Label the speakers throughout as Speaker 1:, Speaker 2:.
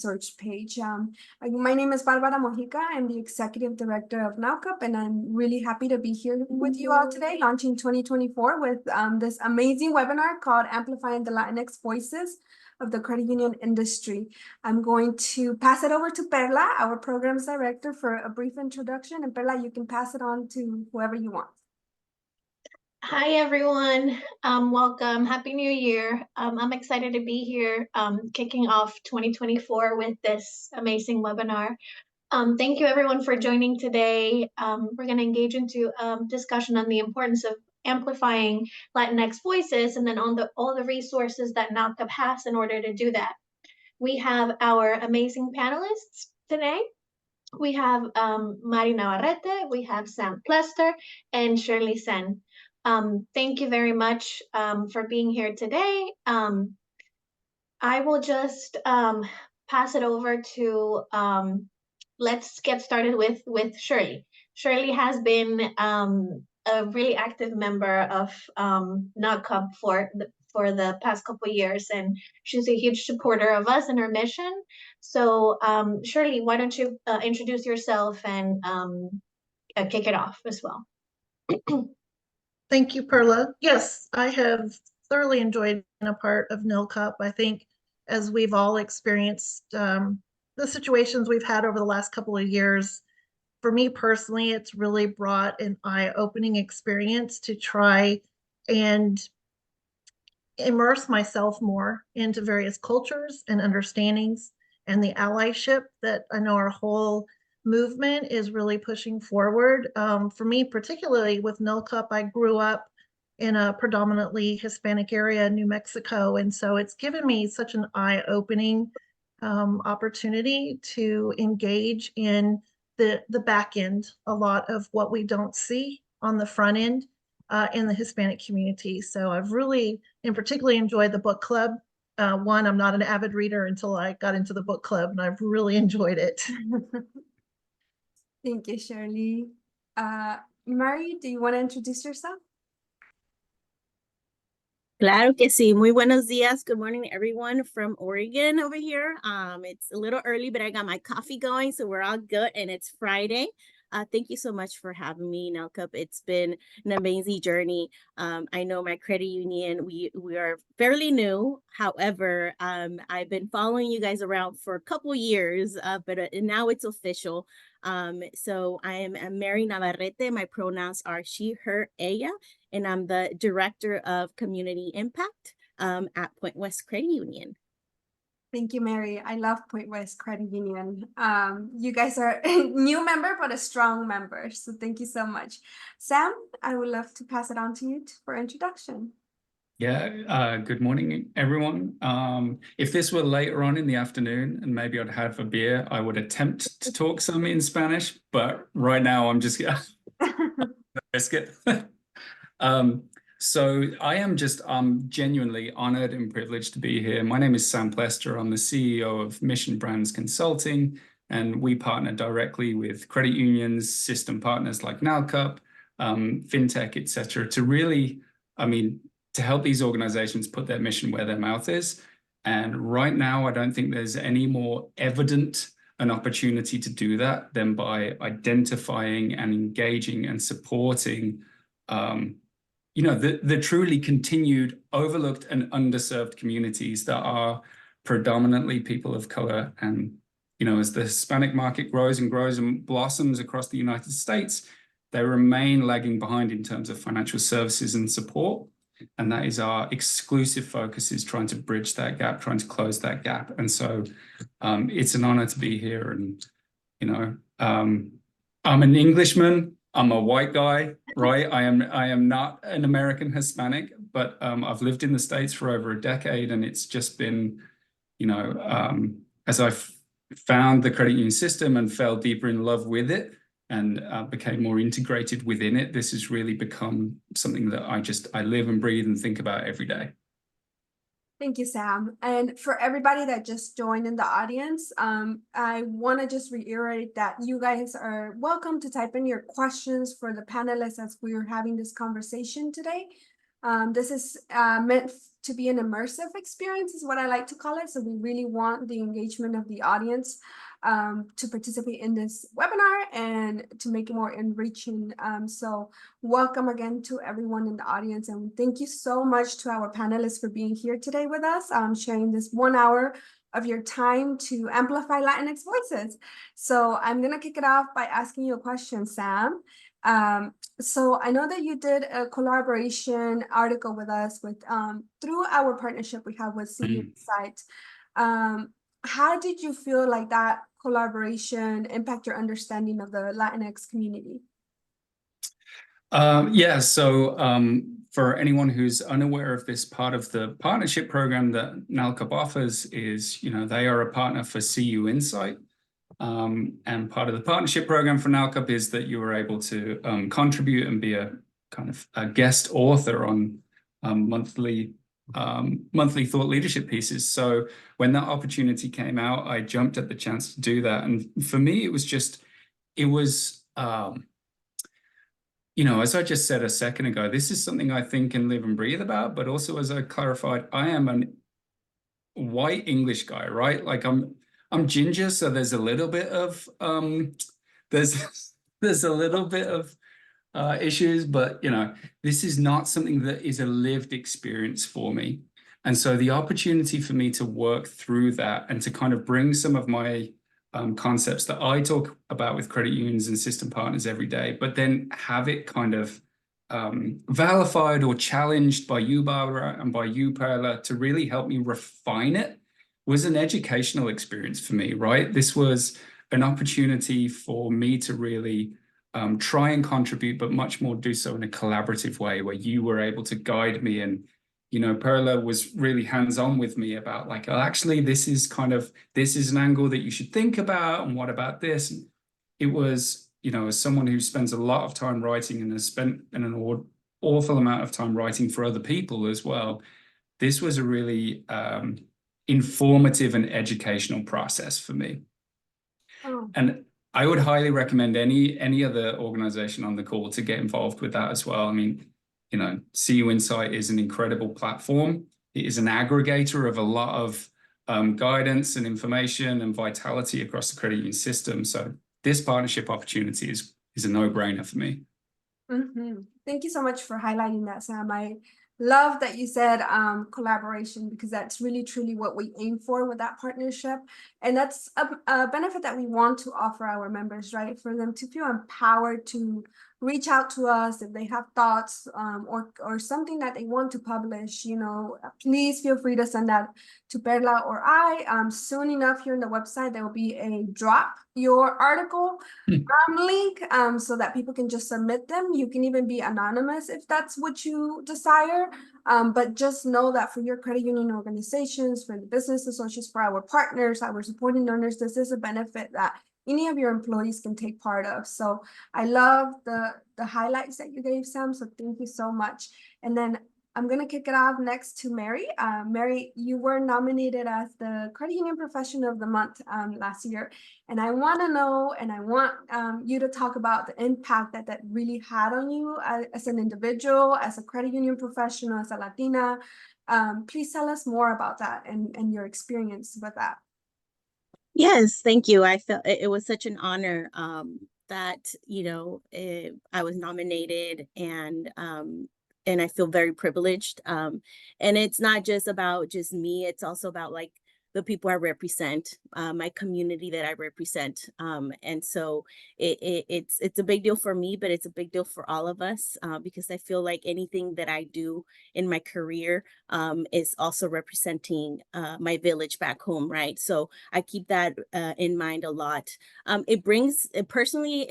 Speaker 1: search page. My name is Barbara Mojica. I'm the Executive Director of NowCup, and I'm really happy to be here with you all today, launching 2024 with this amazing webinar called Amplifying the Latinx Voices of the Credit Union Industry. I'm going to pass it over to Perla, our Programs Director, for a brief introduction. And Perla, you can pass it on to whoever you want.
Speaker 2: Hi, everyone. Welcome. Happy New Year. I'm excited to be here kicking off 2024 with this amazing webinar. Thank you, everyone, for joining today. We're going to engage into discussion on the importance of amplifying Latinx voices and then on all the resources that NowCup has in order to do that. We have our amazing panelists today. We have Mari Navarrete, we have Sam Plester, and Shirley Sen. Thank you very much for being here today. I will just pass it over to, let's get started with Shirley. Shirley has been a really active member of NowCup for the past couple of years, and she's a huge supporter of us and our mission. So Shirley, why don't you introduce yourself and kick it off as well.
Speaker 3: Thank you, Perla. Yes, I have thoroughly enjoyed being a part of NowCup. I think as we've all experienced the situations we've had over the last couple of years, for me personally, it's really brought an eye-opening experience to try and immerse myself more into various cultures and understandings and the allyship that I know our whole movement is really pushing forward. For me, particularly with NowCup, I grew up in a predominantly Hispanic area in New Mexico. And so it's given me such an eye-opening opportunity to engage in the back end, a lot of what we don't see on the front end in the Hispanic community. So I've really, and particularly enjoyed the book club. One, I'm not an avid reader until I got into the book club, and I've really enjoyed it.
Speaker 1: Thank you, Shirley. Mari, do you want to introduce yourself?
Speaker 4: Claro que sí. Muy buenos días. Good morning, everyone from Oregon over here. It's a little early, but I got my coffee going, so we're all good, and it's Friday. Thank you so much for having me, NowCup. It's been an amazing journey. I know my credit union, we are fairly new. However, I've been following you guys around for a couple years, but now it's official. So I am Mari Navarrete. My pronouns are she, her, ella, and I'm the Director of Community Impact at Point West Credit Union.
Speaker 1: Thank you, Mary. I love Point West Credit Union. You guys are a new member, but a strong member. So thank you so much. Sam, I would love to pass it on to you for introduction.
Speaker 5: Yeah, good morning, everyone. If this were later on in the afternoon and maybe I'd have a beer, I would attempt to talk some in Spanish, but right now I'm just gonna risk it. So I am just genuinely honored and privileged to be here. My name is Sam Plester. I'm the CEO of Mission Brands Consulting, and we partner directly with credit unions, system partners like NowCup, FinTech, etc., to really, to help these organizations put their mission where their mouth is. And right now, I don't think there's any more evident an opportunity to do that than by identifying and engaging and supporting the truly continued overlooked and underserved communities that are predominantly people of color. And, as the Hispanic market grows and blossoms across the United States, they remain lagging behind in terms of financial services and support. And that is our exclusive focus, is trying to bridge that gap, trying to close that gap. And so it's an honor to be here. And, I'm an Englishman. I'm a white guy, right? I am not an American Hispanic, but I've lived in the States for over a decade, and it's just been, as I've found the credit union system and fell deeper in love with it and became more integrated within it, this has really become something that I live and breathe and think about every day.
Speaker 1: Thank you, Sam. And for everybody that just joined in the audience, I want to just reiterate that you guys are welcome to type in your questions for the panelists as we're having this conversation today. This is meant to be an immersive experience is what I like to call it. So we really want the engagement of the audience to participate in this webinar and to make it more enriching. So welcome again to everyone in the audience, and thank you so much to our panelists for being here today with us, sharing this 1 hour of your time to amplify Latinx voices. So I'm gonna kick it off by asking you a question, Sam. So I know that you did a collaboration article with us with through our partnership we have with CU Insight. How did you feel like that collaboration impact your understanding of the Latinx community?
Speaker 5: Yeah, so for anyone who's unaware of this, part of the partnership program that NALCUP offers is, you know, they are a partner for CU Insight. And part of the partnership program for NALCUP is that you are able to contribute and be a kind of a guest author on monthly thought leadership pieces. So when that opportunity came out, I jumped at the chance to do that. And for me, it was, you know, as I just said a second ago, this is something I think and live and breathe about, but also as I clarified, I am a white English guy, right? Like I'm ginger, so there's a little bit of there's a little bit of issues, but you know, this is not something that is a lived experience for me. And so the opportunity for me to work through that and to kind of bring some of my concepts that I talk about with credit unions and system partners every day, but then have it kind of validated or challenged by you, Barbara, and by you, Perla, to really help me refine it, was an educational experience for me, right? This was an opportunity for me to really try and contribute, but much more do so in a collaborative way, where you were able to guide me. And, you know, Perla was really hands-on with me about like, oh, actually, this is an angle that you should think about, and what about this? It was, you know, as someone who spends a lot of time writing and has spent an awful amount of time writing for other people as well, this was a really informative and educational process for me.
Speaker 1: Oh.
Speaker 5: And I would highly recommend any other organization on the call to get involved with that as well. I mean, you know, CU Insight is an incredible platform. It is an aggregator of a lot of guidance and information and vitality across the credit union system. So this partnership opportunity is a no-brainer for me.
Speaker 1: Thank you so much for highlighting that, Sam. I love that you said collaboration, because that's really truly what we aim for with that partnership. And that's a benefit that we want to offer our members, right? For them to feel empowered to reach out to us if they have thoughts or something that they want to publish. You know, please feel free to send that to Perla or I. Soon enough here on the website, there will be a drop your article link so that people can just submit them. You can even be anonymous if that's what you desire. But just know that for your credit union organizations, for the business associates, for our partners, our supporting donors, this is a benefit that any of your employees can take part of. So I love the highlights that you gave, Sam. So thank you so much. And then I'm going to kick it off next to Mary. Mary, you were nominated as the Credit Union Professional of the Month last year. And I want to know, and I want you to talk about the impact that really had on you as an individual, as a credit union professional, as a Latina. Please tell us more about that and your experience with that.
Speaker 4: Yes, thank you. I felt it was such an honor that, you know, I was nominated, and I feel very privileged. And it's not just about just me, it's also about like the people I represent, my community that I represent. And so it's a big deal for me, but it's a big deal for all of us, because I feel like anything that I do in my career is also representing my village back home, right? So I keep that in mind a lot. It brings me,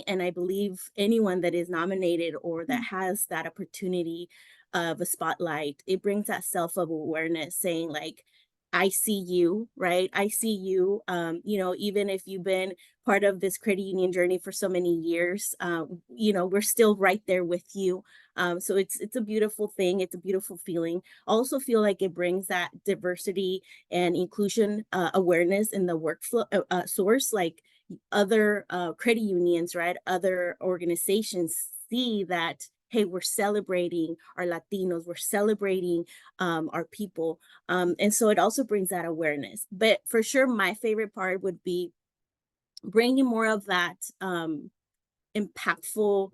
Speaker 4: and I believe anyone that is nominated or that has that opportunity of a spotlight, it brings that self-awareness, saying like, I see you, right? I see you, you know, even if you've been part of this credit union journey for so many years, you know, we're still right there with you. So it's a beautiful thing. It's a beautiful feeling. I also feel like it brings that diversity and inclusion awareness in the workflow source, like other credit unions, right? Other organizations see that hey, we're celebrating our Latinos, we're celebrating our people. And so it also brings that awareness. But for sure, my favorite part would be bringing more of that impactful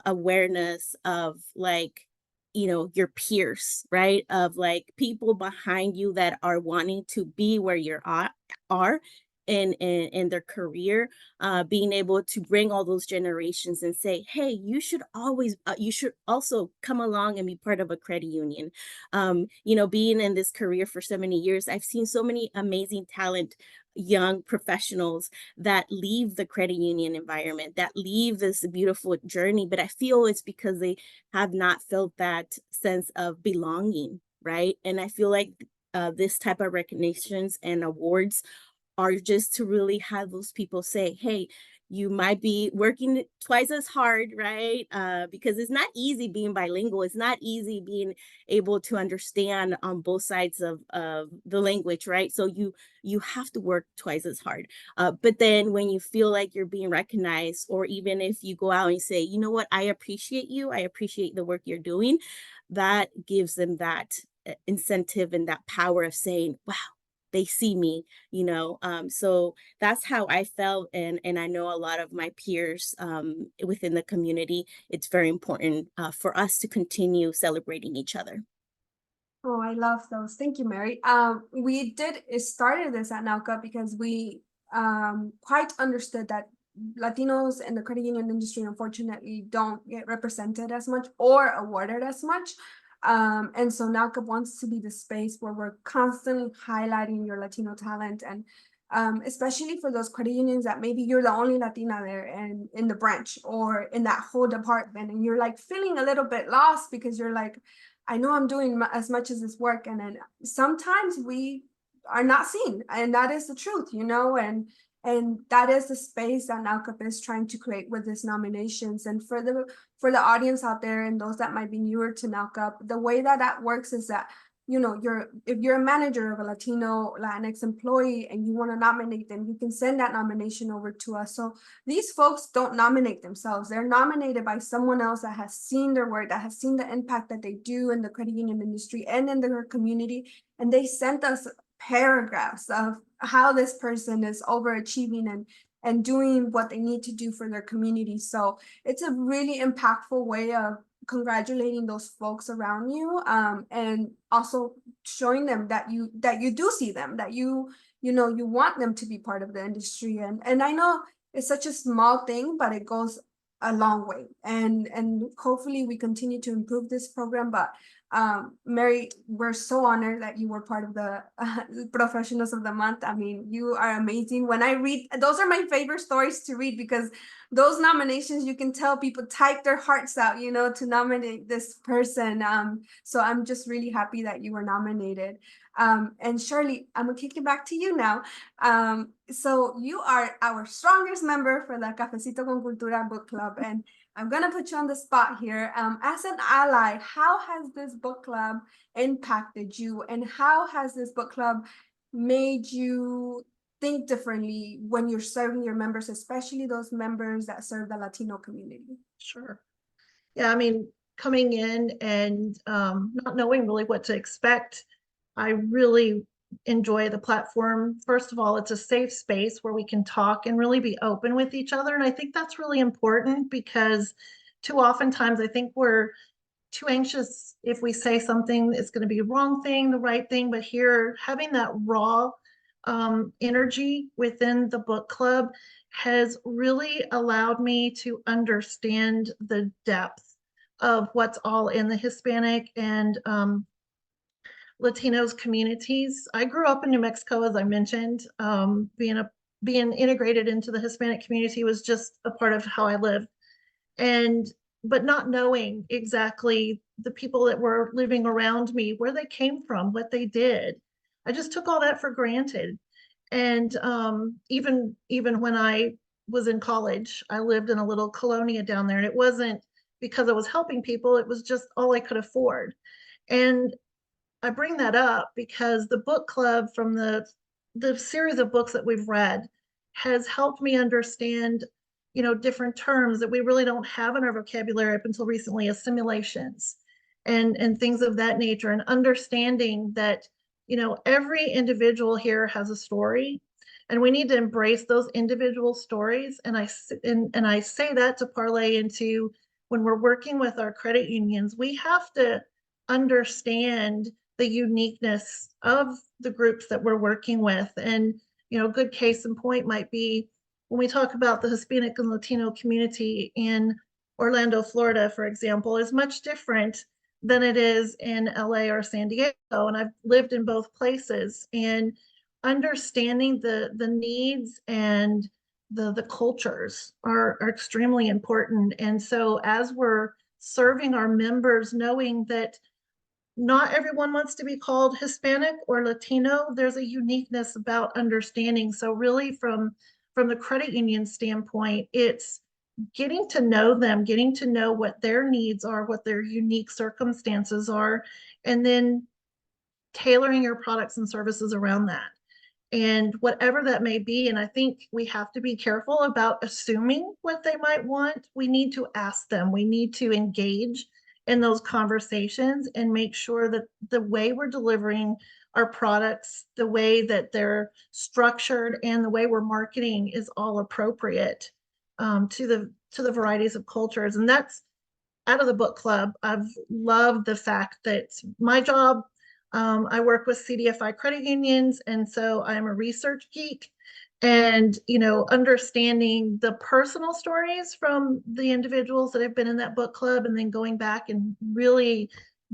Speaker 4: awareness of like, you know, your peers, right? Of like people behind you that are wanting to be where you are in their career, being able to bring all those generations and say, hey, you should always, you should also come along and be part of a credit union. You know, being in this career for so many years, I've seen so many amazing talent, young professionals that leave the credit union environment, that leave this beautiful journey, but I feel it's because they have not felt that sense of belonging, right? And I feel like this type of recognitions and awards are just to really have those people say, hey, you might be working twice as hard, right? Because it's not easy being bilingual. It's not easy being able to understand on both sides of the language, right? So you have to work twice as hard. But then when you feel like you're being recognized, or even if you go out and say, you know what, I appreciate you, I appreciate the work you're doing, that gives them that incentive and that power of saying, wow, they see me, you know. So that's how I felt, and I know a lot of my peers within the community. It's very important for us to continue celebrating each other.
Speaker 1: Oh, I love those. Thank you, Mary. We started this at NAUCA because we quite understood that Latinos in the credit union industry, unfortunately, don't get represented as much or awarded as much. And so NAUCA wants to be the space where we're constantly highlighting your Latino talent, and especially for those credit unions that maybe you're the only Latina there and in the branch or in that whole department, and you're like feeling a little bit lost because you're like, I know I'm doing as much as this work, and then sometimes we are not seen, and that is the truth, you know, and that is the space that NAUCAP is trying to create with these nominations. And for the audience out there and those that might be newer to NAUCAP, the way that works is that, you know, if you're a manager of a Latino Latinx employee and you want to nominate them, you can send that nomination over to us. So these folks don't nominate themselves. They're nominated by someone else that has seen their work, that has seen the impact that they do in the credit union industry and in their community. And they sent us paragraphs of how this person is overachieving and doing what they need to do for their community. So it's a really impactful way of congratulating those folks around you, and also showing them that you do see them, that you know you want them to be part of the industry. And I know it's such a small thing, but it goes a long way, and hopefully we continue to improve this program. But Mary, we're so honored that you were part of the Professionals of the Month. I mean, you are amazing. When I read, those are my favorite stories to read, because those nominations, you can tell people type their hearts out, you know, to nominate this person. So I'm just really happy that you were nominated. And Shirley, I'm gonna kick it back to you now. So you are our strongest member for the Cafecito con Cultura book club, and I'm gonna put you on the spot here. As an ally, how has this book club impacted you, and how has this book club made you think differently when you're serving your members, especially those members that serve the Latino community?
Speaker 3: Sure. Yeah, I mean, coming in and not knowing really what to expect, I really enjoy the platform. First of all, it's a safe space where we can talk and really be open with each other. And I think that's really important, because too oftentimes I think we're too anxious if we say something, it's going to be the wrong thing, the right thing. But here, having that raw energy within the book club has really allowed me to understand the depth of what's all in the Hispanic and Latinos communities. I grew up in New Mexico, as I mentioned. Being integrated into the Hispanic community was just a part of how I lived. But not knowing exactly the people that were living around me, where they came from, what they did. I just took all that for granted. And even when I was in college, I lived in a little colonia down there, and it wasn't because I was helping people, it was just all I could afford. And I bring that up because the book club, from the series of books that we've read, has helped me understand different terms that we really don't have in our vocabulary up until recently, as simulations and things of that nature, and understanding that, every individual here has a story, and we need to embrace those individual stories. And I say that to parlay into, when we're working with our credit unions, we have to understand the uniqueness of the groups that we're working with. And, a good case in point might be when we talk about the Hispanic and Latino community in Orlando, Florida, for example, is much different than it is in LA or San Diego. And I've lived in both places, and understanding the needs and the cultures are extremely important. And so as we're serving our members, knowing that not everyone wants to be called Hispanic or Latino, there's a uniqueness about understanding. So really from the credit union standpoint, it's getting to know them, getting to know what their needs are, what their unique circumstances are, and then tailoring your products and services around that. And whatever that may be. And I think we have to be careful about assuming what they might want. We need to ask them. We need to engage in those conversations and make sure that the way we're delivering our products, the way that they're structured, and the way we're marketing is all appropriate to the varieties of cultures. And that's out of the book club. I've loved the fact that my job, I work with CDFI credit unions, and so I'm a research geek. And, understanding the personal stories from the individuals that have been in that book club, and then going back and really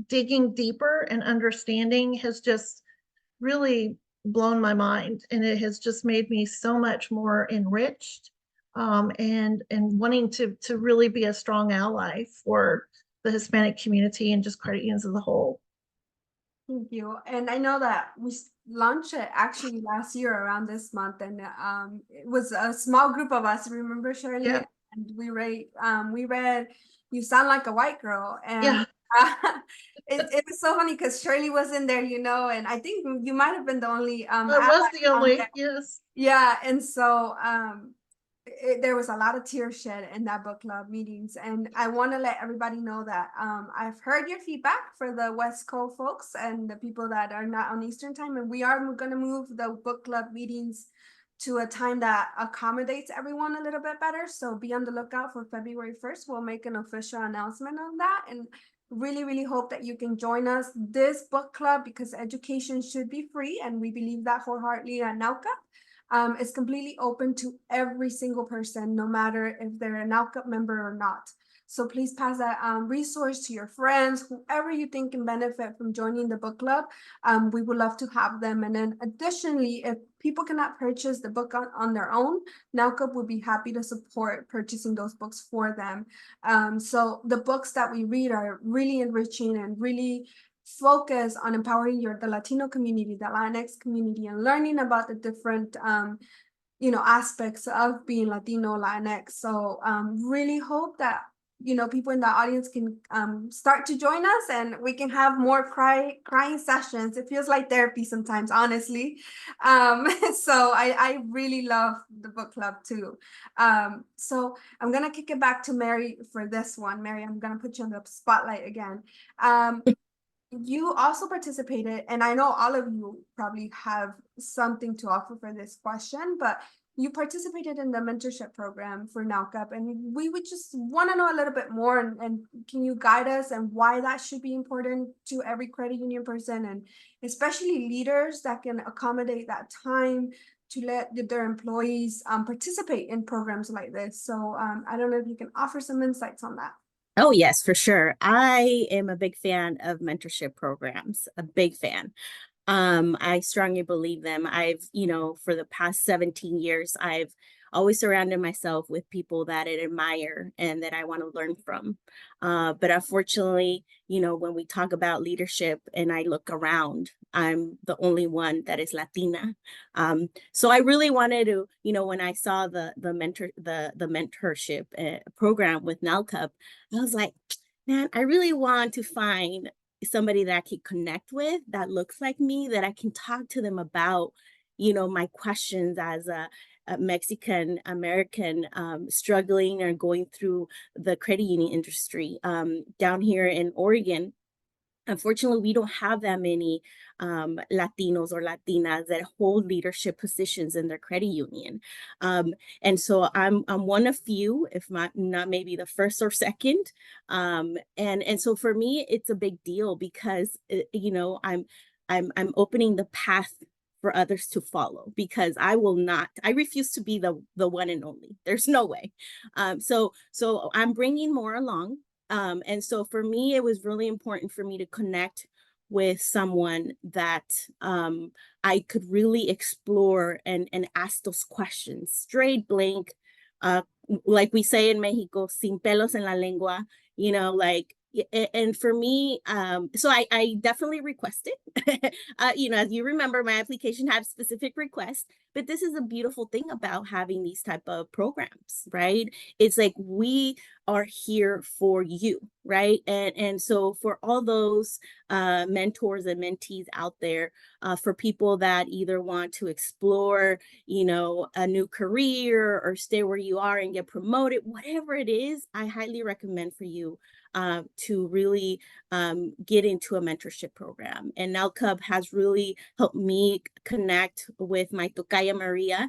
Speaker 3: digging deeper and understanding, has just really blown my mind. And it has just made me so much more enriched, and wanting to really be a strong ally for the Hispanic community and just credit unions as a whole.
Speaker 1: Thank you. And I know that we launched it actually last year around this month, and it was a small group of us. Remember, Shirley?
Speaker 3: Yeah.
Speaker 1: And we read "You Sound Like a White Girl," and
Speaker 3: Yeah.
Speaker 1: it was so funny because Shirley was in there, and I think you might have been the only
Speaker 3: I was the
Speaker 1: ally on
Speaker 3: only,
Speaker 1: there.
Speaker 3: yes.
Speaker 1: Yeah, and so there was a lot of tears shed in that book club meetings, and I want to let everybody know that I've heard your feedback for the West Coast folks and the people that are not on Eastern time, and we are going to move the book club meetings to a time that accommodates everyone a little bit better. So be on the lookout for February 1st. We'll make an official announcement on that, and really hope that you can join us this book club, because education should be free, and we believe that wholeheartedly at NAUCA. It's completely open to every single person, no matter if they're a NAUCA member or not. So please pass that resource to your friends, whoever you think can benefit from joining the book club. We would love to have them. And then additionally, if people cannot purchase the book on their own, NAUCA would be happy to support purchasing those books for them. So the books that we read are really enriching and really focus on empowering the Latino community, the Latinx community, and learning about the different aspects of being Latino, Latinx. So really hope that people in the audience can start to join us, and we can have more crying sessions. It feels like therapy sometimes, honestly. So I really love the book club too. So I'm gonna kick it back to Mary for this one. Mary, I'm gonna put you on the spotlight again. You also participated, and I know all of you probably have something to offer for this question, but you participated in the mentorship program for NAUCA, and we would just want to know a little bit more, and can you guide us and why that should be important to every credit union person, and especially leaders that can accommodate that time to let their employees participate in programs like this. So I don't know if you can offer some insights on that.
Speaker 4: Oh, yes, for sure. I am a big fan of mentorship programs, a big fan. I strongly believe them. For the past 17 years, I've always surrounded myself with people that I admire and that I want to learn from. But unfortunately, when we talk about leadership and I look around, I'm the only one that is Latina. So I really wanted to, when I saw the mentorship program with NALCUP, I was like, man, I really want to find somebody that I can connect with, that looks like me, that I can talk to them about my questions as a Mexican American struggling or going through the credit union industry down here in Oregon. Unfortunately, we don't have that many Latinos or Latinas that hold leadership positions in their credit union. And so I'm one of few, if not maybe the first or second. And so for me, it's a big deal because, I'm opening the path for others to follow, because I refuse to be the one and only. There's no way. So I'm bringing more along. And so for me, it was really important for me to connect with someone that I could really explore and ask those questions straight, blank, like we say in Mexico, sin pelos en la lengua, and for me, so I definitely requested, as you remember, my application had specific requests, but this is a beautiful thing about having these type of programs, right? It's like, we are here for you, right? And so for all those mentors and mentees out there, for people that either want to explore, a new career or stay where you are and get promoted, whatever it is, I highly recommend for you to really get into a mentorship program. And NALCUP has really helped me connect with my tocaya Maria,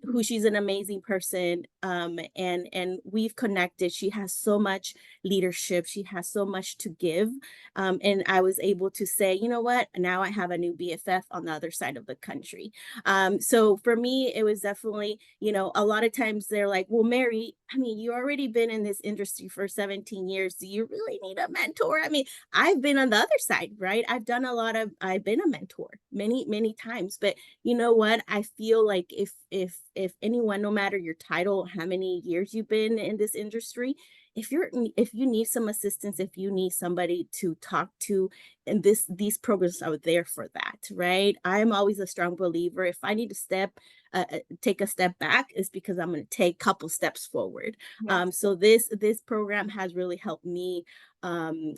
Speaker 4: who she's an amazing person. And we've connected. She has so much leadership. She has so much to give. And I was able to say, you know what, now I have a new BFF on the other side of the country. So for me, it was definitely, a lot of times they're like, well, Mary, I mean, you already been in this industry for 17 years. Do you really need a mentor? I mean, I've been on the other side, right? I've been a mentor many times, but you know what? I feel like if anyone, no matter your title, how many years you've been in this industry, if you need some assistance, if you need somebody to talk to, and these programs are there for that, right? I'm always a strong believer. If I need to take a step back, it's because I'm going to take a couple steps forward.
Speaker 1: Yeah.
Speaker 4: So this program has really helped me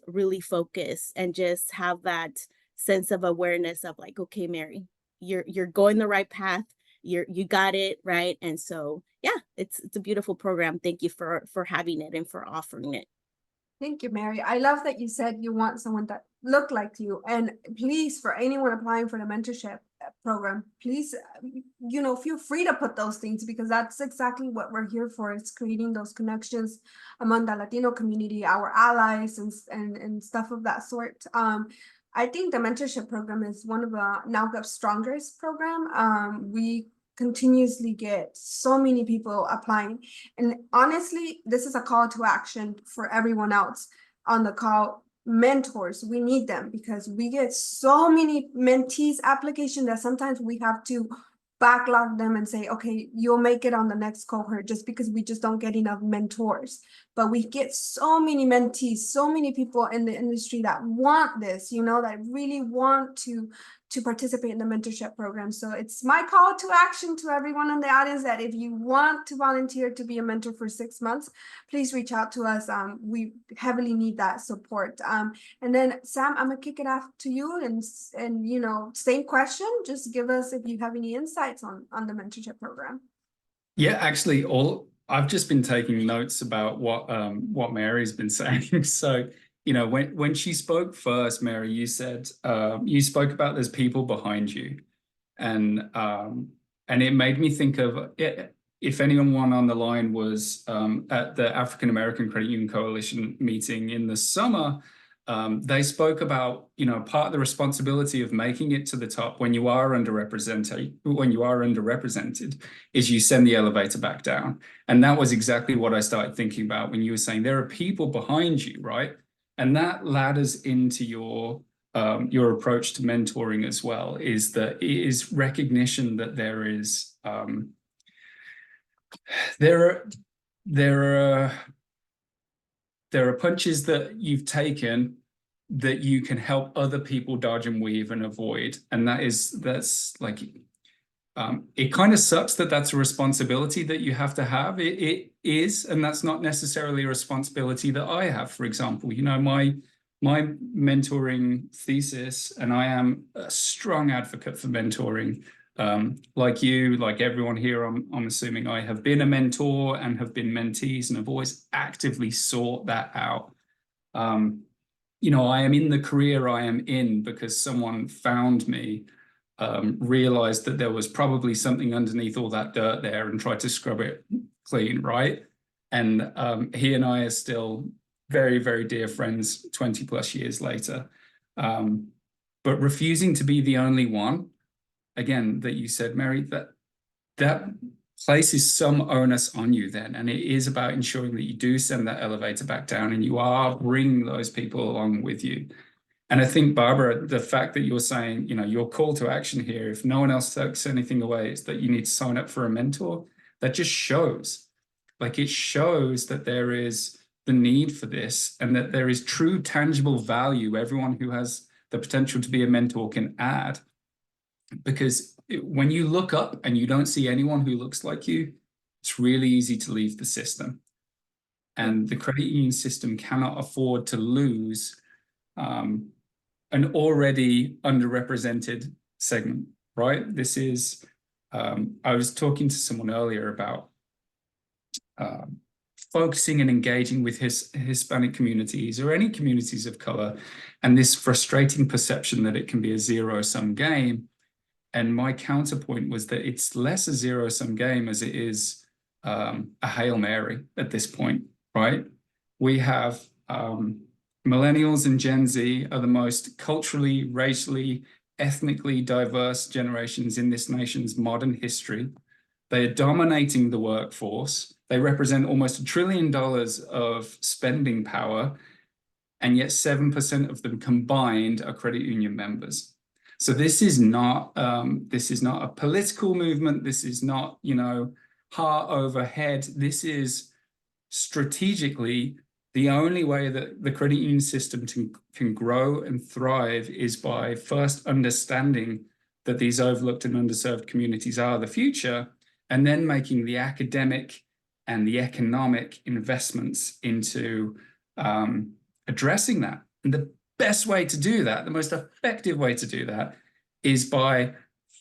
Speaker 4: really focus and just have that sense of awareness of like, okay, Mary, you're going the right path. You got it, right? And so, yeah, it's a beautiful program. Thank you for having it and for offering it.
Speaker 1: Thank you, Mary. I love that you said you want someone that look like you. And please, for anyone applying for the mentorship program, please, feel free to put those things, because that's exactly what we're here for, is creating those connections among the Latino community, our allies, and stuff of that sort. I think the mentorship program is one of the NALCUP's strongest program. We continuously get so many people applying, and honestly, this is a call to action for everyone else on the call. Mentors, we need them, because we get so many mentees application that sometimes we have to backlog them and say, okay, you'll make it on the next cohort, just because we just don't get enough mentors. But we get so many mentees, so many people in the industry that want this, that really want to participate in the mentorship program. So it's my call to action to everyone in the audience that if you want to volunteer to be a mentor for 6 months, please reach out to us. We heavily need that support. And then Sam, I'm gonna kick it off to you, and same question. Just give us if you have any insights on the mentorship program.
Speaker 5: Yeah, actually, I've just been taking notes about what Mary's been saying. So, when she spoke first, Mary, you said you spoke about there's people behind you, and it made me think of it. If anyone on the line was at the African American Credit Union Coalition meeting in the summer, they spoke about, part of the responsibility of making it to the top when you are underrepresented is you send the elevator back down. And that was exactly what I started thinking about when you were saying there are people behind you, right? And that ladders into your approach to mentoring as well, is that it is recognition that there is there are punches that you've taken that you can help other people dodge and weave and avoid. And that's like, it kind of sucks that that's a responsibility that you have to have. It is, and that's not necessarily a responsibility that I have. For example, my mentoring thesis, and I am a strong advocate for mentoring, Like you, like everyone here, I'm assuming I have been a mentor and have been mentees and have always actively sought that out. You know, I am in the career I am in because someone found me, realized that there was probably something underneath all that dirt there and tried to scrub it clean, right? And he and I are still very, very dear friends 20 plus years later. But refusing to be the only one, again, that you said, Mary, that places some onus on you then. And it is about ensuring that you do send that elevator back down and you are bringing those people along with you. And I think, Barbara, the fact that you're saying, you know, your call to action here, if no one else takes anything away, is that you need to sign up for a mentor. That just shows, like it shows that there is the need for this and that there is true tangible value everyone who has the potential to be a mentor can add. Because when you look up and you don't see anyone who looks like you, it's really easy to leave the system. And the credit union system cannot afford to lose an already underrepresented segment, right? This is, I was talking to someone earlier about focusing and engaging with Hispanic communities or any communities of color, and this frustrating perception that it can be a zero-sum game. And my counterpoint was that it's less a zero-sum game as it is a Hail Mary at this point, right? We have millennials and Gen Z are the most culturally, racially, ethnically diverse generations in this nation's modern history. They are dominating the workforce. They represent almost $1 trillion of spending power, and yet 7% of them combined are credit union members. So this is not a political movement. This is not, you know, heart over head. This is strategically the only way that the credit union system can grow and thrive is by first understanding that these overlooked and underserved communities are the future, and then making the academic and the economic investments into addressing that. And the best way to do that, the most effective way to do that, is by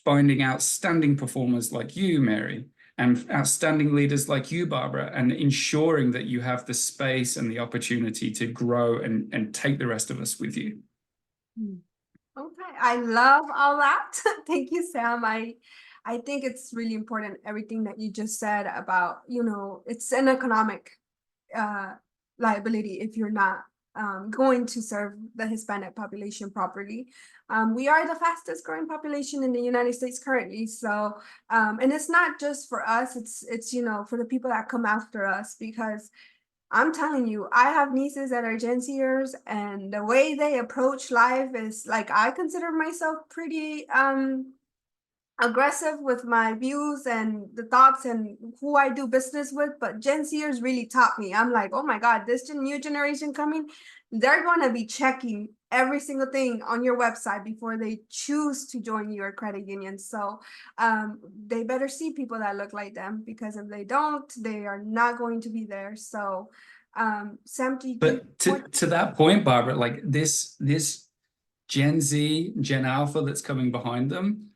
Speaker 5: finding outstanding performers like you, Mary, and outstanding leaders like you, Barbara, and ensuring that you have the space and the opportunity to grow and take the rest of us with you.
Speaker 1: Okay, I love all that. Thank you, Sam. I think it's really important, everything that you just said about, you know, it's an economic liability if you're not going to serve the Hispanic population properly. We are the fastest growing population in the United States currently. So, and it's not just for us, it's, you know, for the people that come after us, because I'm telling you, I have nieces that are Gen Zers, and the way they approach life is like, I consider myself pretty aggressive with my views and the thoughts and who I do business with, but Gen Zers really taught me. I'm like, oh my God, this new generation coming, they're going to be checking every single thing on your website before they choose to join your credit union. So they better see people that look like them, because if they don't, they are not going to be there. So Sam,
Speaker 5: But to that point, Barbara, like this Gen Z, Gen Alpha that's coming behind them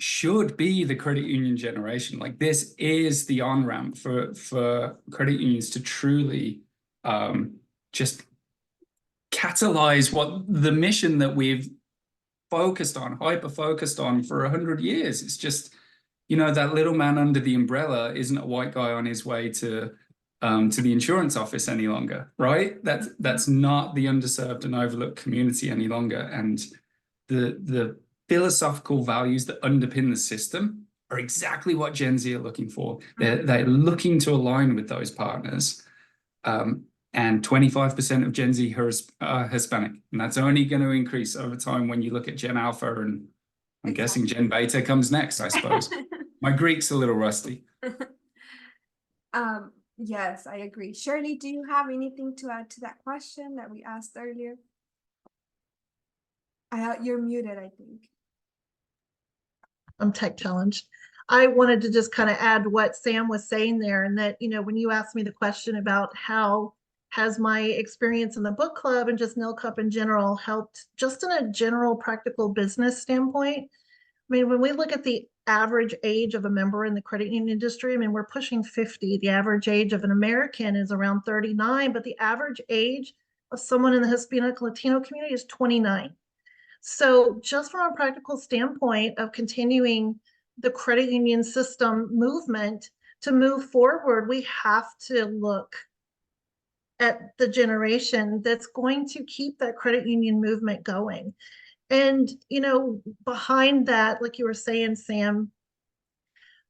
Speaker 5: should be the credit union generation. Like this is the on-ramp for credit unions to truly just catalyze what the mission that we've hyper-focused on for 100 years. It's just, you know, that little man under the umbrella isn't a white guy on his way to the insurance office any longer, right? That's not the underserved and overlooked community any longer. And the philosophical values that underpin the system are exactly what Gen Z are looking for. They're looking to align with those partners. And 25% of Gen Z are Hispanic. And that's only going to increase over time when you look at Gen Alpha, and I'm guessing Gen Beta comes next, I suppose. My Greek's a little rusty.
Speaker 1: Yes, I agree. Shirley, do you have anything to add to that question that we asked earlier? You're muted, I think.
Speaker 3: I'm tech challenged. I wanted to just kind of add what Sam was saying there, and that, you know, when you asked me the question about how has my experience in the book club and just NILCUP in general helped just in a general practical business standpoint, mean, when we look at the average age of a member in the credit union industry, I mean, we're pushing 50. The average age of an American is around 39, but the average age of someone in the Hispanic Latino community is 29. So just from a practical standpoint of continuing the credit union system movement to move forward, we have to look at the generation that's going to keep that credit union movement going. And, you know, behind that, like you were saying, Sam,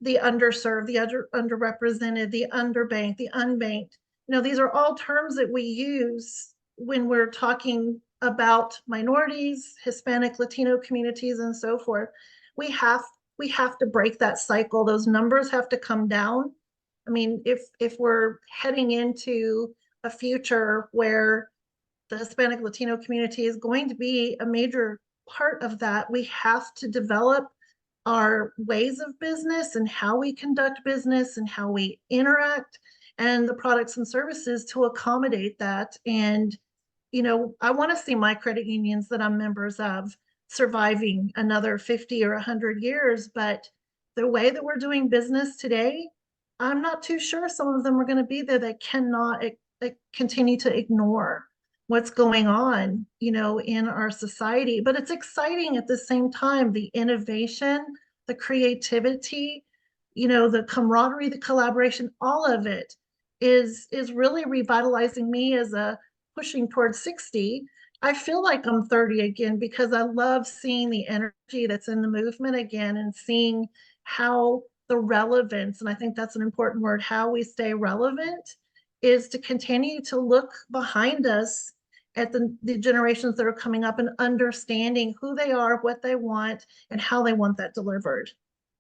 Speaker 3: the underserved, the underrepresented, the underbanked, the unbanked, you know, these are all terms that we use when we're talking about minorities, Hispanic, Latino communities, and so forth. We have to break that cycle. Those numbers have to come down. I mean, if we're heading into a future where the Hispanic Latino community is going to be a major part of that, we have to develop our ways of business and how we conduct business and how we interact and the products and services to accommodate that. And, you know, I want to see my credit unions that I'm members of surviving another 50 or 100 years. But the way that we're doing business today, I'm not too sure some of them are going to be there. They cannot continue to ignore what's going on, you know, in our society. But it's exciting at the same time, the innovation, the creativity, you know, the camaraderie, the collaboration, all of it is really revitalizing me as a pushing towards 60. I feel like I'm 30 again because I love seeing the energy that's in the movement again and seeing how the relevance, and I think that's an important word, how we stay relevant is to continue to look behind us at the generations that are coming up and understanding who they are, what they want, and how they want that delivered.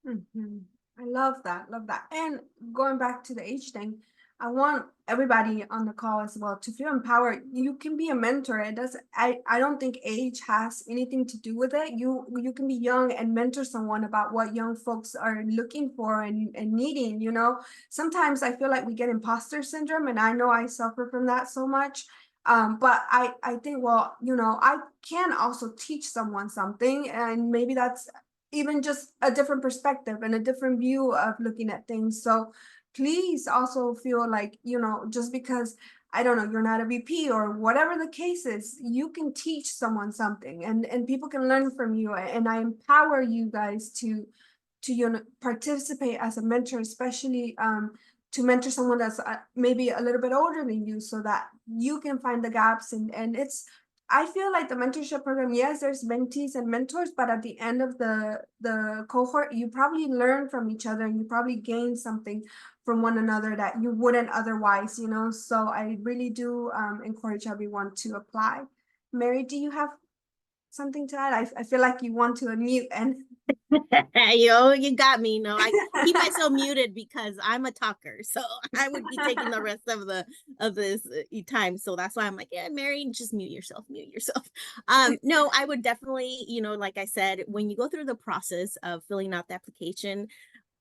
Speaker 1: Mm-hmm. I love that. Love that. And going back to the age thing, I want everybody on the call as well to feel empowered. You can be a mentor. It does. I don't think age has anything to do with it. You can be young and mentor someone about what young folks are looking for and needing. You know, sometimes I feel like we get imposter syndrome, and I know I suffer from that so much. But I think, well, you know, I can also teach someone something, and maybe that's even just a different perspective and a different view of looking at things. So please also feel like, you know, just because, I don't know, you're not a VP or whatever the case is, you can teach someone something and people can learn from you. And I empower you guys to you know, participate as a mentor, especially to mentor someone that's maybe a little bit older than you so that you can find the gaps. And it's, I feel like the mentorship program, yes, there's mentees and mentors, but at the end of the cohort, you probably learn from each other and you probably gain something from one another that you wouldn't otherwise, you know. So I really do encourage everyone to apply. Mary, do you have something to add? I feel like you want to unmute and
Speaker 4: Yo, you got me. No, I keep myself muted because I'm a talker, so I would be taking the rest of this time. So that's why I'm like, yeah, Mary, just mute yourself. No, I would definitely, you know, like I said, when you go through the process of filling out the application,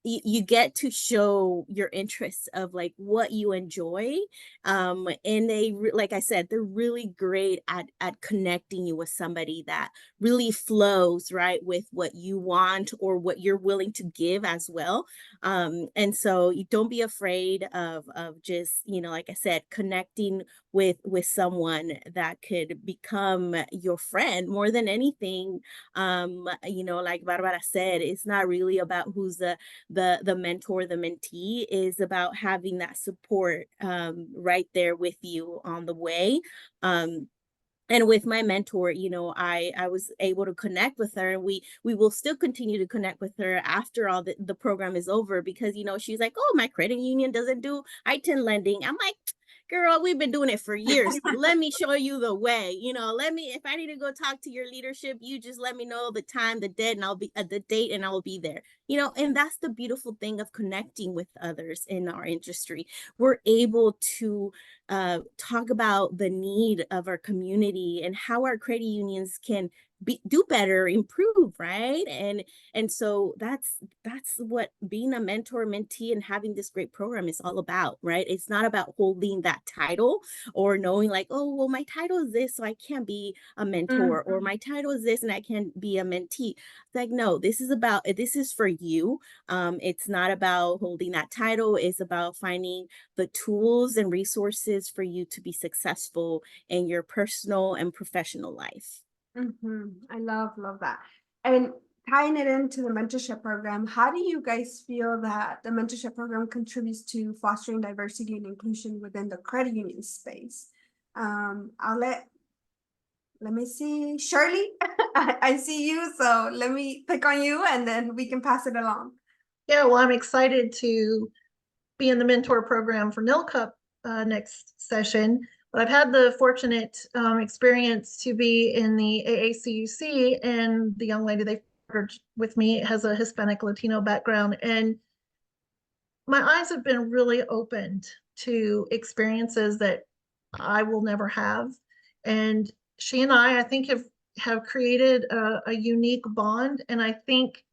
Speaker 4: you get to show your interests of like what you enjoy, and they like I said, they're really great at connecting you with somebody that really flows right with what you want or what you're willing to give as well. And so you don't be afraid of just, you know, like I said, connecting with someone that could become your friend more than anything. You know, like Barbara said, it's not really about who's the mentor, the mentee, is about having that support right there with you on the way. And with my mentor, you know, I was able to connect with her, and we will still continue to connect with her after all the program is over, because, you know, she's like, oh, my credit union doesn't do I-10 lending. I'm like, girl, we've been doing it for years. Let me show you the way. You know, if I need to go talk to your leadership, you just let me know the time, the date, and I'll be at the date, and I'll be there. You know, and that's the beautiful thing of connecting with others in our industry. We're able to talk about the need of our community and how our credit unions can do better, improve, right? And so that's what being a mentor, mentee, and having this great program is all about, right? It's not about holding that title or knowing like, oh, well, my title is this, so I can't be a mentor, or my title is this and I can't be a mentee. It's like, no, this is for you. It's not about holding that title. It's about finding the tools and resources for you to be successful in your personal and professional life.
Speaker 1: I love that. And tying it into the mentorship program, how do you guys feel that the mentorship program contributes to fostering diversity and inclusion within the credit union space? Let me see, Shirley, I see you, so let me pick on you and then we can pass it along.
Speaker 3: Yeah, well, I'm excited to be in the mentor program for NILCUP next session. But I've had the fortunate experience to be in the AACUC, and the young lady they partnered with me has a Hispanic Latino background. And my eyes have been really opened to experiences that I will never have. And she and I think, have created a unique bond. And I think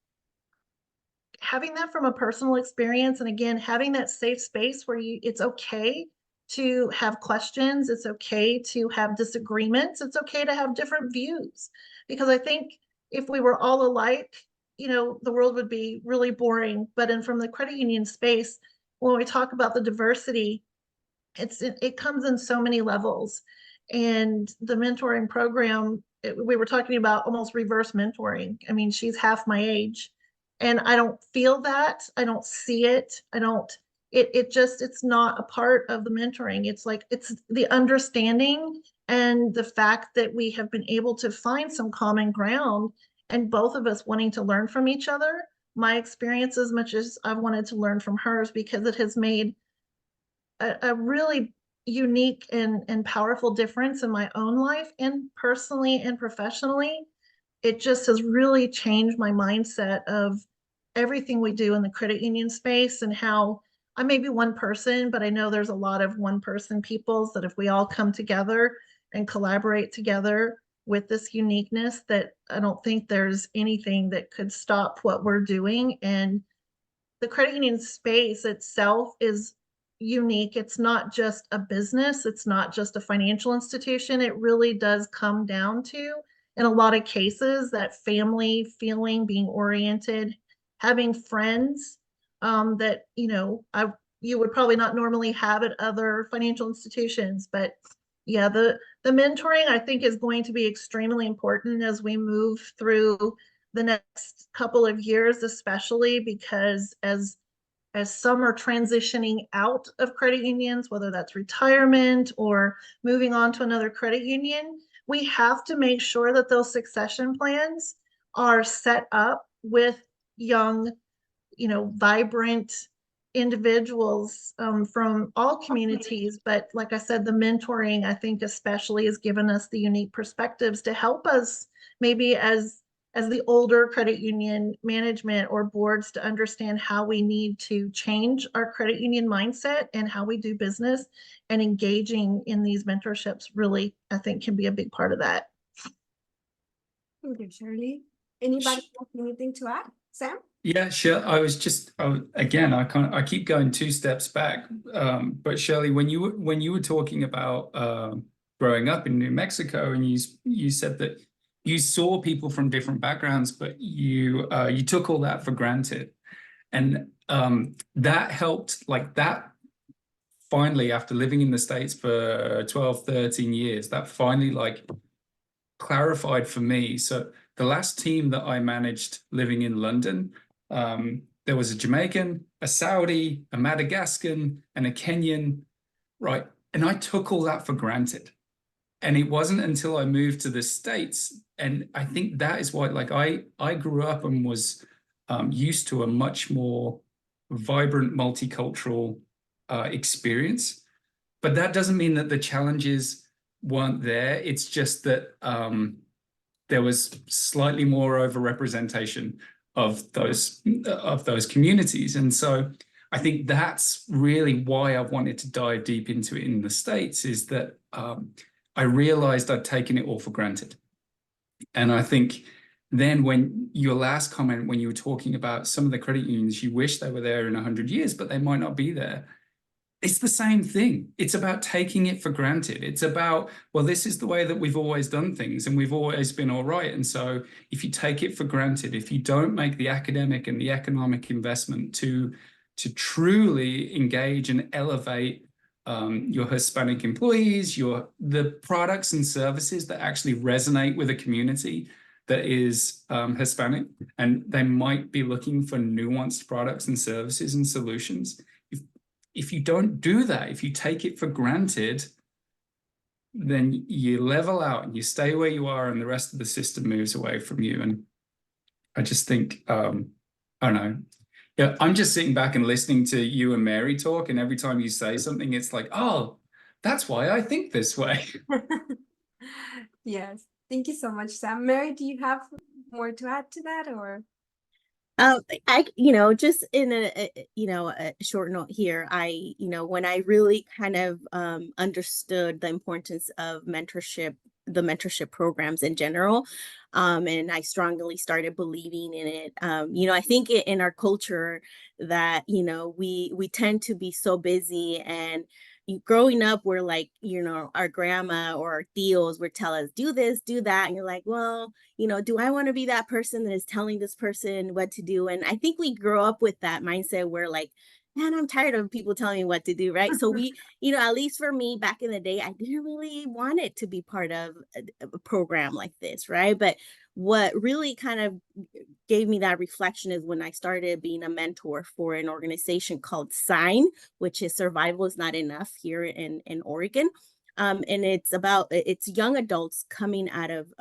Speaker 3: having that from a personal experience, and again, having that safe space where it's okay to have questions, it's okay to have disagreements, it's okay to have different views. Because I think if we were all alike, the world would be really boring. But from the credit union space, when we talk about the diversity, it comes in so many levels. And the mentoring program, we were talking about almost reverse mentoring. I mean, she's half my age, and I don't feel that. I don't see it. It's not a part of the mentoring. It's like, it's the understanding and the fact that we have been able to find some common ground, and both of us wanting to learn from each other. My experience, as much as I've wanted to learn from hers, because it has made a really unique and powerful difference in my own life, and personally and professionally. It just has really changed my mindset of everything we do in the credit union space, and how I may be one person, but I know there's a lot of one person peoples that if we all come together and collaborate together with this uniqueness, that I don't think there's anything that could stop what we're doing. And the credit union space itself is unique. It's not just a business. It's not just a financial institution. It really does come down to, in a lot of cases, that family feeling, being oriented, having friends that, you would probably not normally have at other financial institutions. But yeah, the mentoring, I think, is going to be extremely important as we move through the next couple of years, especially because as some are transitioning out of credit unions, whether that's retirement or moving on to another credit union, we have to make sure that those succession plans are set up with young, vibrant individuals from all communities. But like I said, the mentoring, I think, especially, has given us the unique perspectives to help us, maybe as the older credit union management or boards, to understand how we need to change our credit union mindset and how we do business. And engaging in these mentorships really, I think, can be a big part of that.
Speaker 1: Thank you, Shirley. Anybody have anything to add? Sam?
Speaker 5: Yeah, sure. Again, I keep going two steps back. But Shirley, when you were talking about growing up in New Mexico, and you said that you saw people from different backgrounds, but you took all that for granted. And that helped, like that, finally, after living in the States for 12, 13 years, that finally clarified for me. So the last team that I managed living in London, there was a Jamaican, a Saudi, a Madagascan, and a Kenyan, right? And I took all that for granted. And it wasn't until I moved to the States, and I think that is why, I grew up and was used to a much more vibrant, multicultural experience. But that doesn't mean that the challenges weren't there. It's just that there was slightly more overrepresentation of those communities. And so I think that's really why I wanted to dive deep into it in the States, is that I realized I'd taken it all for granted. And I think then when your last comment, when you were talking about some of the credit unions, you wish they were there in 100 years, but they might not be there. It's the same thing. It's about taking it for granted. It's about, well, this is the way that we've always done things and we've always been all right. And so if you take it for granted, if you don't make the academic and the economic investment to truly engage and elevate your Hispanic employees, the products and services that actually resonate with a community that is Hispanic, and they might be looking for nuanced products and services and solutions. If you don't do that, if you take it for granted, then you level out and you stay where you are and the rest of the system moves away from you. And I just think, I don't know. Yeah, I'm just sitting back and listening to you and Mary talk, and every time you say something, it's like, oh, that's why I think this way.
Speaker 1: Yes. Thank you so much, Sam. Mary, do you have more to add to that, or?
Speaker 4: Just in a short note here, when I really kind of understood the importance of mentorship, the mentorship programs in general, and I strongly started believing in it. I think in our culture that, we tend to be so busy, and growing up, we're like, our grandma or our tios would tell us, do this, do that. And you're like, well, do I want to be that person that is telling this person what to do? And I think we grow up with that mindset where like, man, I'm tired of people telling me what to do, right? So we, at least for me back in the day, I didn't really want it to be part of a program like this, right? But what really kind of gave me that reflection is when I started being a mentor for an organization called SIGN, which is Survival is Not Enough here in Oregon. And it's young adults coming out of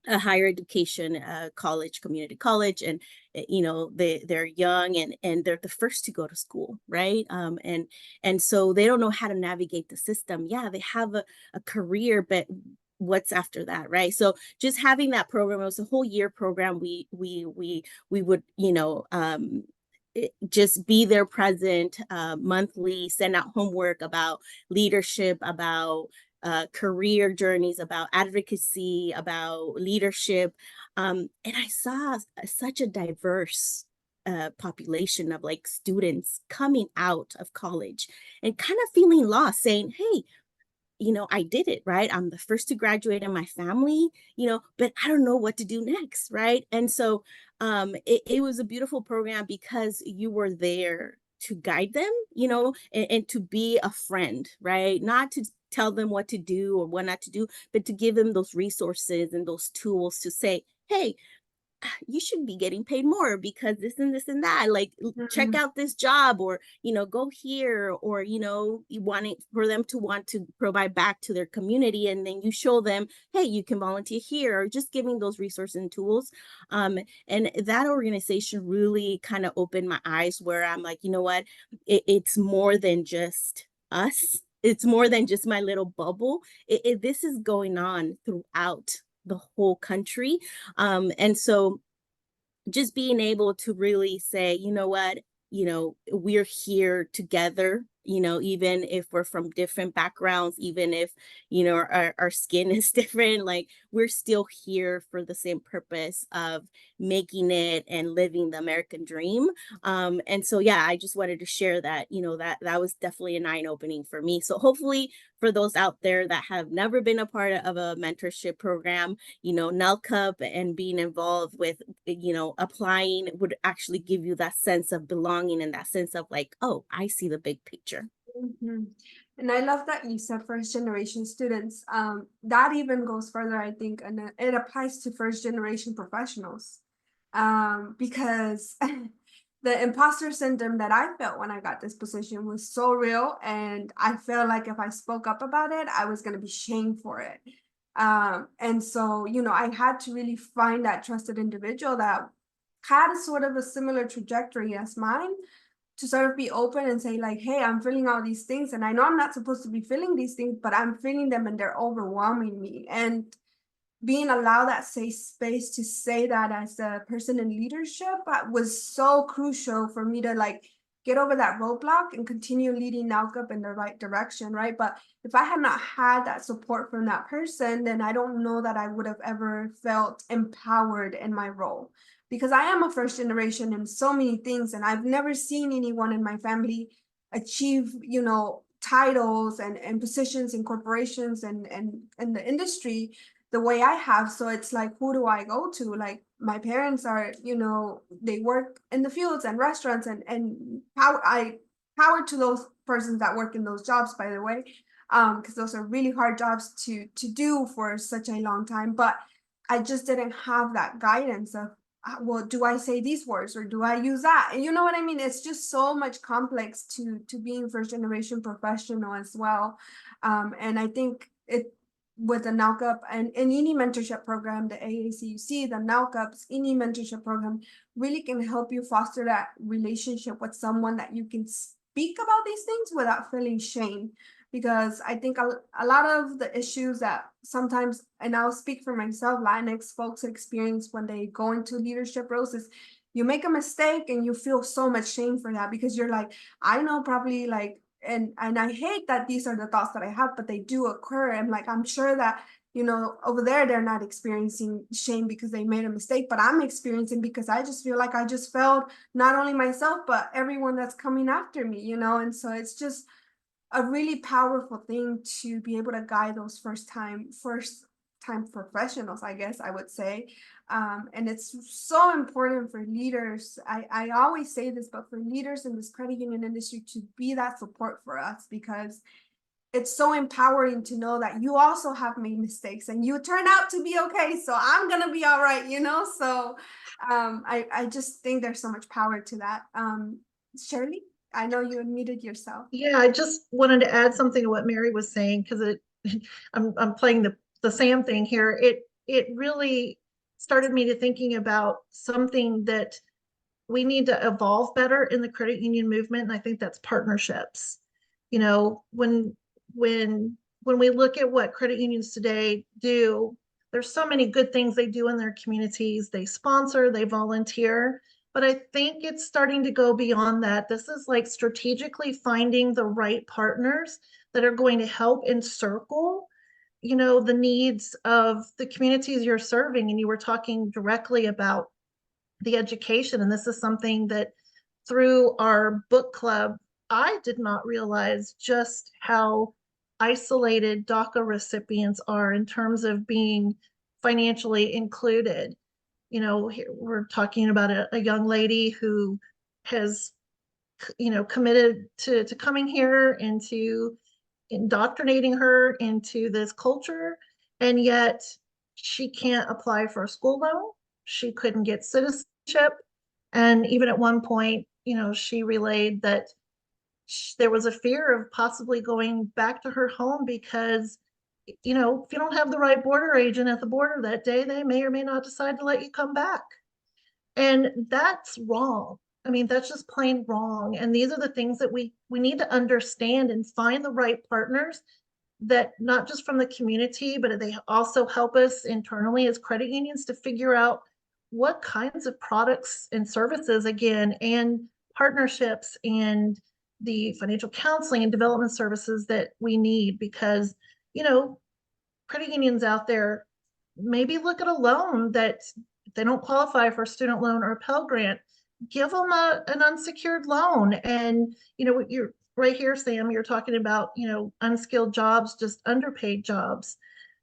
Speaker 4: a higher education college, community college, and they're young and they're the first to go to school, right? And so they don't know how to navigate the system. Yeah, they have a career, but what's after that, right? So just having that program, it was a whole year program. We would just be there present monthly, send out homework about leadership, about career journeys, about advocacy, about leadership. And I saw such a diverse population of like students coming out of college and kind of feeling lost, saying, hey, I did it, right? I'm the first to graduate in my family, but I don't know what to do next, right? And so it was a beautiful program because you were there to guide them, and to be a friend, right? Not to tell them what to do or what not to do, but to give them those resources and those tools to say, hey, you should be getting paid more because this and this and that, like check out this job, or go here, or you want it for them to want to provide back to their community, and then you show them, hey, you can volunteer here, or just giving those resources and tools. And that organization really kind of opened my eyes, where I'm like, you know what, it's more than just us, it's more than just my little bubble. This is going on throughout the whole country. And so just being able to really say, you know what, we're here together, even if we're from different backgrounds, even if, our skin is different, like we're still here for the same purpose of making it and living the American dream. And so, yeah, I just wanted to share that, that was definitely an eye-opening for me. So hopefully for those out there that have never been a part of a mentorship program, NELCUP and being involved with, applying would actually give you that sense of belonging and that sense of like, oh, I see the big picture.
Speaker 1: And I love that you said first generation students. That even goes further, I think, and it applies to first generation professionals. Because the imposter syndrome that I felt when I got this position was so real, and I felt like if I spoke up about it, I was going to be shamed for it. And so, I had to really find that trusted individual that had sort of a similar trajectory as mine, to sort of be open and say like, hey, I'm feeling all these things, and I know I'm not supposed to be feeling these things, but I'm feeling them and they're overwhelming me. And being allowed that safe space to say that as a person in leadership was so crucial for me to like get over that roadblock and continue leading NALCP in the right direction, right? But if I had not had that support from that person, then I don't know that I would have ever felt empowered in my role. Because I am a first generation in so many things, and I've never seen anyone in my family achieve, you know, titles and positions in corporations and in the industry the way I have. So it's like, who do I go to? Like, my parents are, you know, they work in the fields and restaurants, and power to those persons that work in those jobs, by the way, because those are really hard jobs to do for such a long time. But I just didn't have that guidance of, well, do I say these words or do I use that? And you know what I mean? It's just so much complex to being first generation professional as well. And I think it, with the NALCP and any mentorship program, the AACUC, the NALCPs, any mentorship program really can help you foster that relationship with someone that you can speak about these things without feeling shame. Because I think a lot of the issues that sometimes, and I'll speak for myself, Latinx folks experience when they go into leadership roles is you make a mistake and you feel so much shame for that, because you're like, I know probably like, and I hate that these are the thoughts that I have, but they do occur. And like, I'm sure that, you know, over there, they're not experiencing shame because they made a mistake, but I'm experiencing because I just feel like I just failed not only myself, but everyone that's coming after me, you know? And so it's just a really powerful thing to be able to guide those first time professionals, I guess I would say. And it's so important for leaders. I always say this, but for leaders in this credit union industry to be that support for us, because it's so empowering to know that you also have made mistakes and you turn out to be okay. So I'm going to be all right, you know? So I just think there's so much power to that. Shirley, I know you unmuted yourself.
Speaker 3: Yeah, I just wanted to add something to what Mary was saying, because I'm playing the Sam thing here. It really started me to thinking about something that we need to evolve better in the credit union movement, and I think that's partnerships. You know, when we look at what credit unions today do, there's so many good things they do in their communities. They sponsor, they volunteer, but I think it's starting to go beyond that. This is like strategically finding the right partners that are going to help encircle, you know, the needs of the communities you're serving. And you were talking directly about the education, and this is something that through our book club, I did not realize just how isolated DACA recipients are in terms of being financially included. You know, we're talking about a young lady who has, you know, committed to coming here and to indoctrinating her into this culture, and yet she can't apply for a school loan. She couldn't get citizenship. And even at one point, you know, she relayed that there was a fear of possibly going back to her home because, you know, if you don't have the right border agent at the border that day, they may or may not decide to let you come back. And that's wrong. I mean, that's just plain wrong. And these are the things that we need to understand and find the right partners that not just from the community, but they also help us internally as credit unions to figure out what kinds of products and services, again, and partnerships and the financial counseling and development services that we need. Because, you know, credit unions out there maybe look at a loan that if they don't qualify for a student loan or a Pell Grant, give them an unsecured loan. And, you know, you're right here, Sam, you're talking about, you know, unskilled jobs, just underpaid jobs.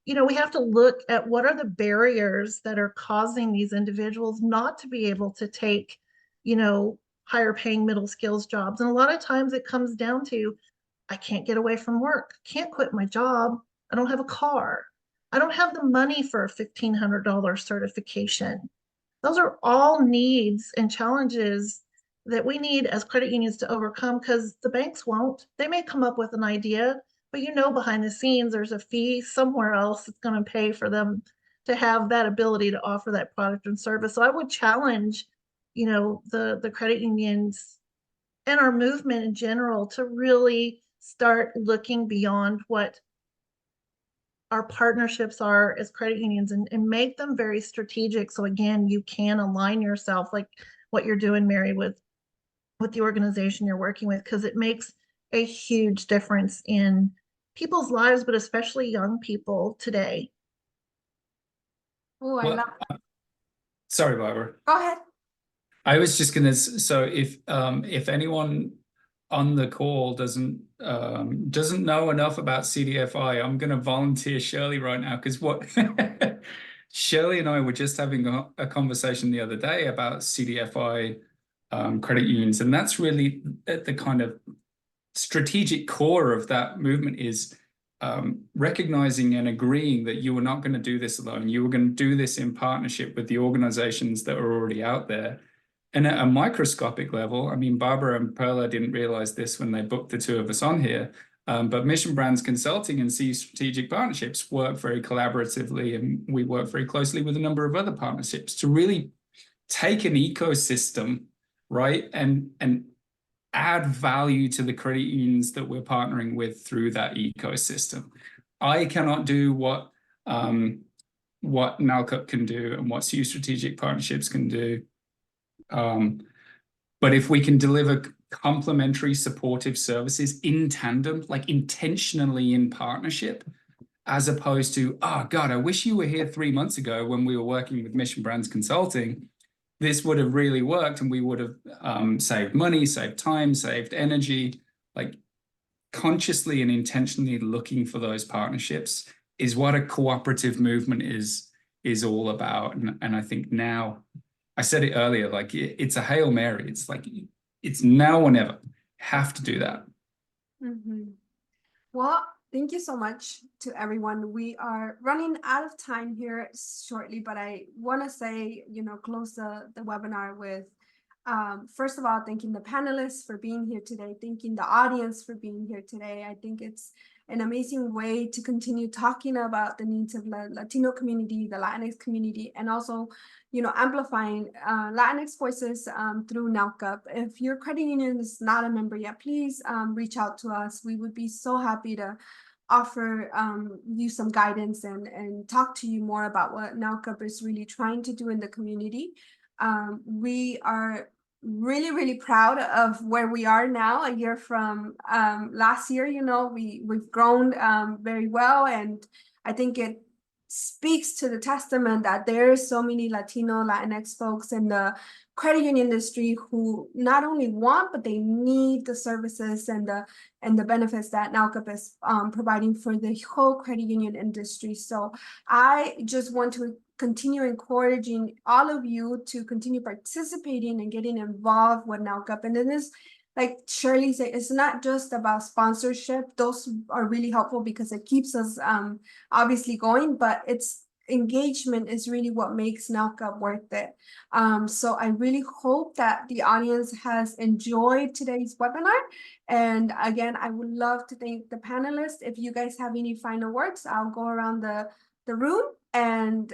Speaker 3: You know, we have to look at what are the barriers that are causing these individuals not to be able to take, you know, higher paying middle skills jobs. And a lot of times it comes down to, I can't get away from work, can't quit my job, I don't have a car, I don't have the money for a $1,500 certification. Those are all needs and challenges that we need as credit unions to overcome, because the banks won't. They may come up with an idea, but you know, behind the scenes, there's a fee somewhere else that's going to pay for them to have that ability to offer that product and service. So I would challenge, you know, the credit unions and our movement in general to really start looking beyond what our partnerships are as credit unions, and make them very strategic. So again, you can align yourself like what you're doing, Mary, with with the organization you're working with, because it makes a huge difference in people's lives, but especially young people today.
Speaker 1: Oh, I
Speaker 5: Well,
Speaker 1: love that.
Speaker 5: sorry, Barbara.
Speaker 1: Go ahead.
Speaker 5: I was just gonna, so if anyone on the call doesn't know enough about CDFI, I'm gonna volunteer Shirley right now, because what Shirley and I were just having a conversation the other day about CDFI credit unions, and that's really at the kind of strategic core of that movement is recognizing and agreeing that you were not going to do this alone. You were going to do this in partnership with the organizations that are already out there. And at a microscopic level, I mean, Barbara and Perla didn't realize this when they booked the two of us on here, but Mission Brands Consulting and C Strategic Partnerships work very collaboratively, and we work very closely with a number of other partnerships to really take an ecosystem, right, and add value to the credit unions that we're partnering with through that ecosystem. I cannot do what NALCUP can do and what CU Strategic Partnerships can do. But if we can deliver complementary supportive services in tandem, like intentionally in partnership, as opposed to, oh God, I wish you were here 3 months ago when we were working with Mission Brands Consulting, this would have really worked, and we would have saved money, saved time, saved energy. Like, consciously and intentionally looking for those partnerships is what a cooperative movement is all about. And I think now, I said it earlier, like it's a Hail Mary. It's like, it's now or never. Have to do that.
Speaker 1: Mm-hmm. Well, thank you so much to everyone. We are running out of time here shortly, but I want to say, close the webinar with, first of all, thanking the panelists for being here today, thanking the audience for being here today. I think it's an amazing way to continue talking about the needs of the Latino community, the Latinx community, and also, amplifying Latinx voices through NALCUP. If your credit union is not a member yet, please reach out to us. We would be so happy to offer you some guidance and talk to you more about what NALCUP is really trying to do in the community. We are really, really proud of where we are now, a year from last year. We've grown very well, and I think it speaks to the testament that there's so many Latino, Latinx folks in the credit union industry who not only want, but they need the services and the benefits that NALCUP is providing for the whole credit union industry. So I just want to continue encouraging all of you to continue participating and getting involved with NALCUP. And then this, like Shirley said, it's not just about sponsorship. Those are really helpful because it keeps us obviously going, but it's engagement is really what makes NALCUP worth it. So I really hope that the audience has enjoyed today's webinar. And again, I would love to thank the panelists. If you guys have any final words, I'll go around the room, and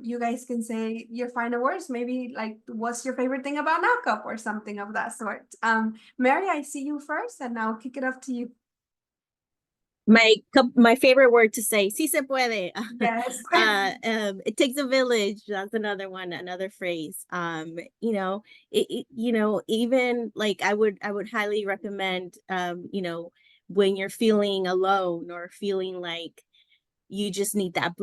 Speaker 1: you guys can say your final words. Maybe like, what's your favorite thing about NALCUP or something of that sort. Mary, I see you first, and I'll kick it up to you.
Speaker 4: My favorite word to say, si se puede.
Speaker 1: Yes.
Speaker 4: It takes a village. That's another one, another phrase. Even like I would highly recommend, when you're feeling alone or feeling like you just need that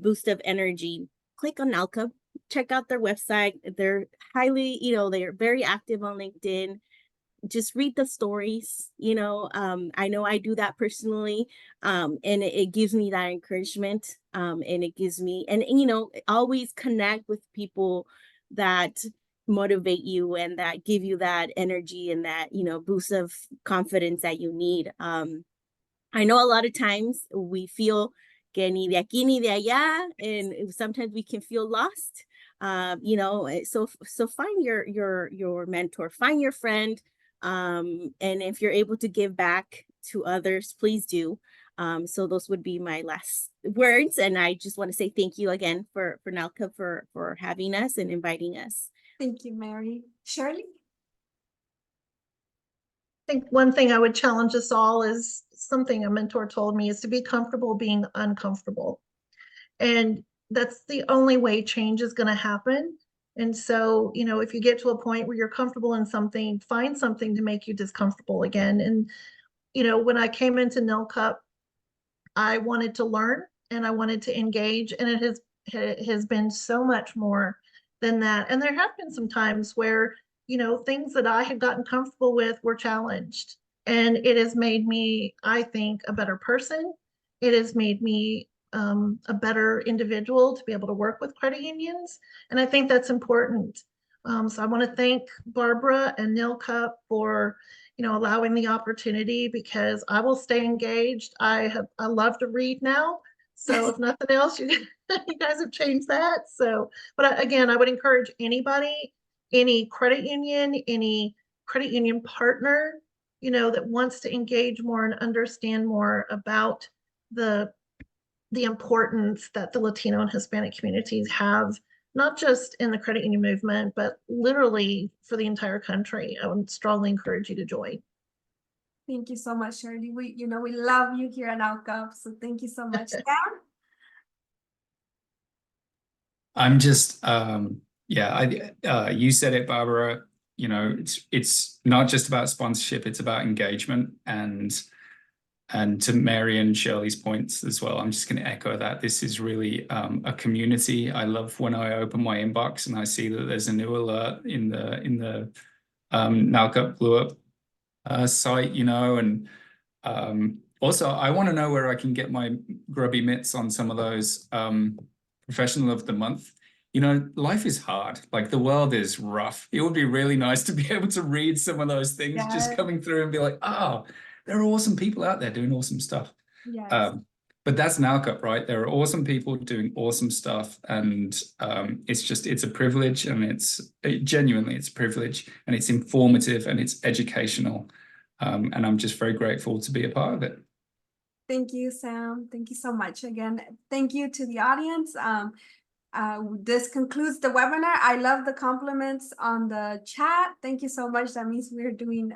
Speaker 4: boost of energy, click on NALCUP, check out their website. They're highly, they're very active on LinkedIn. Just read the stories. I know I do that personally, and it gives me that encouragement, and it gives me, and always connect with people that motivate you and that give you that energy and that boost of confidence that you need. I know a lot of times we feel que ni de aquí ni de allá, and sometimes we can feel lost. So find your mentor, find your friend. And if you're able to give back to others, please do. So those would be my last words. And I just want to say thank you again for NALCUP for having us and inviting us.
Speaker 1: Thank you, Mary. Shirley?
Speaker 3: I think one thing I would challenge us all is something a mentor told me, is to be comfortable being uncomfortable. And that's the only way change is going to happen, And so, you know, if you get to a point where you're comfortable in something, find something to make you discomfortable again. And, you know, when I came into NILCUP, I wanted to learn and I wanted to engage, and it has been so much more than that. And there have been some times where, you know, things that I had gotten comfortable with were challenged, and it has made me, I think, a better person. It has made me a better individual to be able to work with credit unions, and I think that's important. So I want to thank Barbara and NILCUP for, you know, allowing the opportunity, because I will stay engaged. I love to read now. So if nothing else, you guys have changed that. So, but again, I would encourage anybody, any credit union partner, you know, that wants to engage more and understand more about the importance that the Latino and Hispanic communities have, not just in the credit union movement, but literally for the entire country. I would strongly encourage you to join.
Speaker 1: Thank you so much, Shirley. We love you here at NALCUP, so thank you so much. Sam?
Speaker 5: I'm just, you said it, Barbara. You know, it's not just about sponsorship; it's about engagement. And to Mary and Shirley's points as well, I'm just going to echo that. This is really a community. I love when I open my inbox and I see that there's a new alert in the NALCUP Blew Up site, you know, and also I want to know where I can get my grubby mitts on some of those Professional of the Month. You know, life is hard. Like, the world is rough. It would be really nice to be able to read some of those things just coming through and be like, oh, there are awesome people out there doing awesome stuff.
Speaker 1: Yes.
Speaker 5: But that's NALCUP, right? There are awesome people doing awesome stuff, and it's a privilege, and genuinely it's a privilege, and it's informative and it's educational, and I'm just very grateful to be a part of it.
Speaker 1: Thank you, Sam. Thank you so much. Again, thank you to the audience. This concludes the webinar. I love the compliments on the chat. Thank you so much. That means we're doing